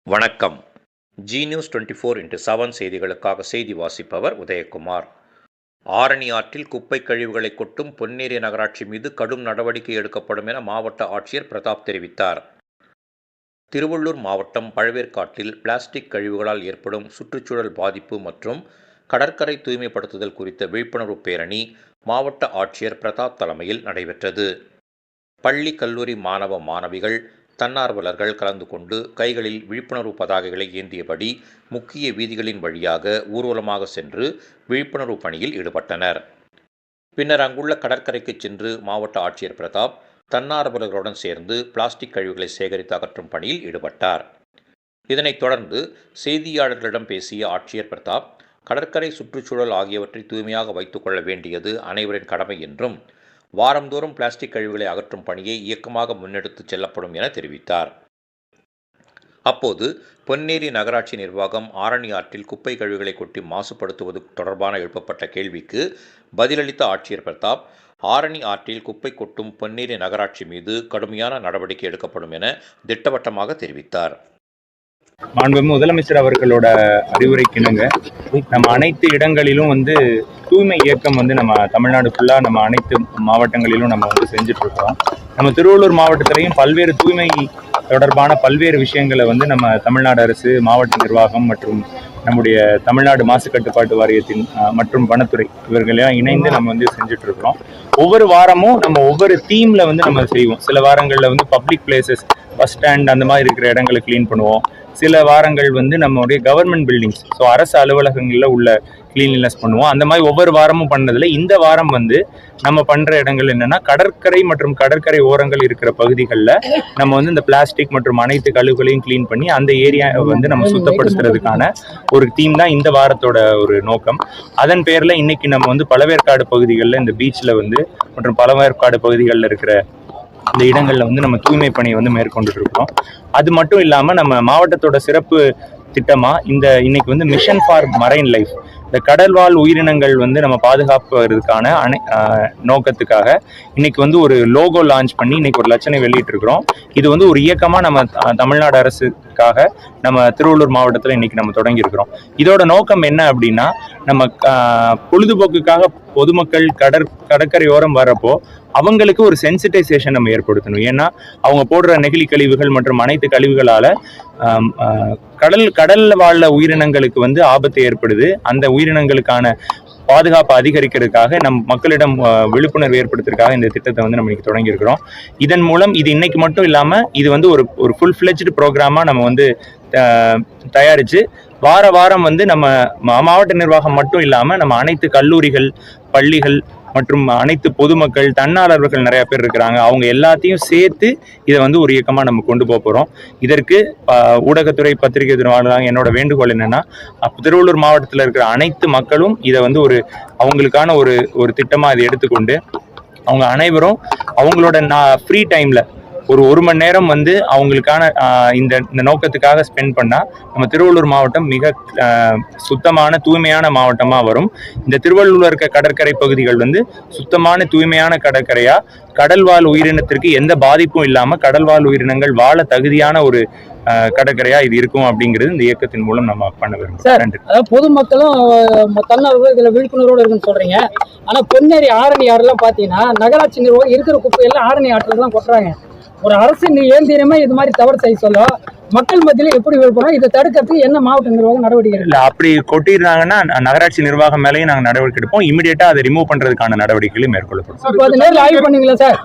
வணக்கம். G news 24x7 செய்திகளுக்காக செய்தி வாசிப்பவர் உதயகுமார். ஆரணி ஆற்றில் குப்பை கழிவுகளை கொட்டும் பொன்னேரி நகராட்சி மீது கடும் நடவடிக்கை எடுக்கப்படும் என மாவட்ட ஆட்சியர் பிரதாப் தெரிவித்தார். திருவள்ளூர் மாவட்டம் பழவேற்காட்டில் பிளாஸ்டிக் கழிவுகளால் ஏற்படும் சுற்றுச்சூழல் பாதிப்பு மற்றும் கடற்கரை தூய்மைப்படுத்துதல் குறித்த விழிப்புணர்வு பேரணி மாவட்ட ஆட்சியர் பிரதாப் தலைமையில் நடைபெற்றது. பள்ளி, கல்லூரி மாணவ மாணவிகள், தன்னார்வலர்கள் கலந்து கொண்டு கைகளில் விழிப்புணர்வு பதாகைகளை ஏந்தியபடி முக்கிய வீதிகளின் வழியாக ஊர்வலமாக சென்று விழிப்புணர்வு பணியில் ஈடுபட்டனர். பின்னர் அங்குள்ள கடற்கரைக்கு சென்று மாவட்ட ஆட்சியர் பிரதாப் தன்னார்வலர்களுடன் சேர்ந்து பிளாஸ்டிக் கழிவுகளை சேகரித்து அகற்றும் பணியில் ஈடுபட்டார். இதனைத் தொடர்ந்து செய்தியாளர்களிடம் பேசிய ஆட்சியர் பிரதாப், கடற்கரை சுற்றுச்சூழல் ஆகியவற்றை தூய்மையாக வைத்துக் கொள்ள வேண்டியது அனைவரின் கடமை என்றும், வாரந்தோறும் பிளாஸ்டிக் கழிவுகளை அகற்றும் பணியை இயக்கமாக முன்னெடுத்து செல்லப்படும் என தெரிவித்தார். அப்போது பொன்னேரி நகராட்சி நிர்வாகம் ஆரணி ஆற்றில் குப்பை கழிவுகளை கொட்டி மாசுபடுத்துவது தொடர்பான எழுப்பப்பட்ட கேள்விக்கு பதிலளித்த ஆட்சியர் பிரதாப், ஆரணி ஆற்றில் குப்பை கொட்டும் பொன்னேரி நகராட்சி மீது கடுமையான நடவடிக்கை எடுக்கப்படும் என திட்டவட்டமாக தெரிவித்தார். மாண்புமிகு முதலமைச்சர் அவர்களோட அறிவுரைக்கிணங்க நம்ம அனைத்து இடங்களிலும் தூய்மை இயக்கம் நம்ம தமிழ்நாடு ஃபுல்லாக நம்ம அனைத்து மாவட்டங்களிலும் நம்ம செஞ்சுட்டு இருக்கோம். நம்ம திருவள்ளூர் மாவட்டத்திலையும் பல்வேறு தூய்மை தொடர்பான பல்வேறு விஷயங்களை நம்ம தமிழ்நாடு அரசு, மாவட்ட நிர்வாகம் மற்றும் நம்முடைய தமிழ்நாடு மாசு கட்டுப்பாட்டு வாரியத்தின் மற்றும் வனத்துறை இவர்களெல்லாம் இணைந்து நம்ம செஞ்சுட்டு இருக்கிறோம். ஒவ்வொரு வாரமும் நம்ம ஒவ்வொரு தீம்ல நம்ம செய்வோம். சில வாரங்களில் பப்ளிக் பிளேசஸ், பஸ் ஸ்டாண்ட் அந்த மாதிரி இருக்கிற இடங்களை கிளீன் பண்ணுவோம். சில வாரங்கள் நம்மளுடைய கவர்மெண்ட் பில்டிங்ஸ், ஸோ அரசு அலுவலகங்களில் உள்ள கிளீன்லினஸ் பண்ணுவோம். அந்த மாதிரி ஒவ்வொரு வாரமும் பண்ணதில் இந்த வாரம் நம்ம பண்ணுற இடங்கள் என்னென்னா, கடற்கரை மற்றும் கடற்கரை ஓரங்கள் இருக்கிற பகுதிகளில் நம்ம இந்த பிளாஸ்டிக் மற்றும் அனைத்து கழிவுகளையும் கிளீன் பண்ணி அந்த ஏரியாவை நம்ம சுத்தப்படுத்துறதுக்கான ஒரு தீம் தான் இந்த வாரத்தோட ஒரு நோக்கம். அதன் பேரில் இன்னைக்கு நம்ம பழவேற்காடு பகுதிகளில் இந்த பீச்சில் மற்றும் பழவேற்காடு பகுதிகளில் இருக்கிற இந்த இடங்களில் நம்ம தூய்மை பணியை மேற்கொண்டுட்டு இருக்கோம். அது மட்டும் இல்லாமல் நம்ம மாவட்டத்தோட சிறப்பு திட்டமாக இன்னைக்கு மிஷன் ஃபார் மரைன் லைஃப், இந்த கடல்வாழ் உயிரினங்கள் நம்ம பாதுகாப்புறதுக்கான நோக்கத்துக்காக இன்னைக்கு ஒரு லோகோ லான்ச் பண்ணி இன்னைக்கு ஒரு லட்சணை வெளியிட்டு இருக்கிறோம். இது ஒரு இயக்கமாக நம்ம தமிழ்நாடு அரசுக்காக நம்ம திருவள்ளூர் மாவட்டத்தில் இன்னைக்கு நம்ம தொடங்கி இருக்கிறோம். இதோட நோக்கம் என்ன அப்படின்னா, நம்ம பொழுதுபோக்குக்காக பொதுமக்கள் கடற்கரையோரம் வரப்போ அவங்களுக்கு ஒரு சென்சிட்டைசேஷன் நம்ம ஏற்படுத்தணும். ஏன்னா அவங்க போடுற நெகிழி கழிவுகள் மற்றும் அனைத்து கழிவுகளால கடல்ல வாழ உயிரினங்களுக்கு ஆபத்து ஏற்படுது. அந்த உயிரினங்களுக்கான பாதுகாப்பு அதிகரிக்கிறதுக்காக நம் மக்களிடம் விழிப்புணர்வு ஏற்படுத்துறதுக்காக இந்த திட்டத்தை நம்ம இன்னைக்கு தொடங்கி இருக்கிறோம். இதன் மூலம் இது இன்னைக்கு மட்டும் இல்லாம இது ஒரு ஃபுல் ஃபிளெஜ்டு ப்ரோக்ராமா நம்ம தயாரிச்சு வாரம் நம்ம மாவட்ட நிர்வாகம் மட்டும் இல்லாம நம்ம அனைத்து கல்லூரிகள், பள்ளிகள் மற்றும் அனைத்து பொதுமக்கள், தன்னார்வலர்கள் நிறைய பேர் இருக்கிறாங்க. அவங்க எல்லாத்தையும் சேர்த்து இதை ஒரு இயக்கமா நம்ம கொண்டு போறோம். இதற்கு ஊடகத்துறை, பத்திரிகை துறையாளர்களாக என்னோட வேண்டுகோள் என்னன்னா, திருவள்ளூர் மாவட்டத்தில் இருக்கிற அனைத்து மக்களும் இதை அவங்களுக்கான ஒரு திட்டமா இதை எடுத்துக்கொண்டு அவங்க அனைவரும் அவங்களோட ஃப்ரீ டைம்ல ஒரு மணி நேரம் அவங்களுக்கான இந்த நோக்கத்துக்காக ஸ்பெண்ட் பண்ணா நம்ம திருவள்ளூர் மாவட்டம் மிக சுத்தமான தூய்மையான மாவட்டமா வரும். இந்த திருவள்ளூர்ல இருக்க கடற்கரை பகுதிகள் சுத்தமான தூய்மையான கடற்கரையா, கடல்வாழ் உயிரினத்திற்கு எந்த பாதிப்பும் இல்லாம கடல்வாழ் உயிரினங்கள் வாழ தகுதியான ஒரு கடற்கரையா இது இருக்கும் அப்படிங்கிறது இந்த இயக்கத்தின் மூலம் நம்ம பண்ண விரும்புகிறோம். பொதுமக்களும் தன்னார்வலர்கள் இதுல விழிப்புணர்வோடு இருக்குன்னு சொல்றீங்க. ஆனா பொன்னேரி, ஆரணி ஆறுலாம் பாத்தீங்கன்னா நகராட்சி நிர்வாகம் இருக்கிற குப்பையெல்லாம் ஆரணி ஆற்றுல தான் கொட்டுறாங்க. ஒரு அரசு இயந்திரமே இது மாதிரி தவறு செய்ய சொல்ல மக்கள் மத்தியில எப்படி விருப்பம், இதை தடுக்கிறதுக்கு என்ன மாவட்ட நிர்வாகம் நடவடிக்கை இல்லை? அப்படி கொட்டிடுறாங்கன்னா நகராட்சி நிர்வாகம் மேலேயும் நாங்கள் நடவடிக்கை எடுப்போம். இமிடியேட்டா அதை ரிமூவ் பண்றதுக்கான நடவடிக்கைகளை மேற்கொள்ளப்படும். ஆய்வு பண்ணுவீங்களா சார்?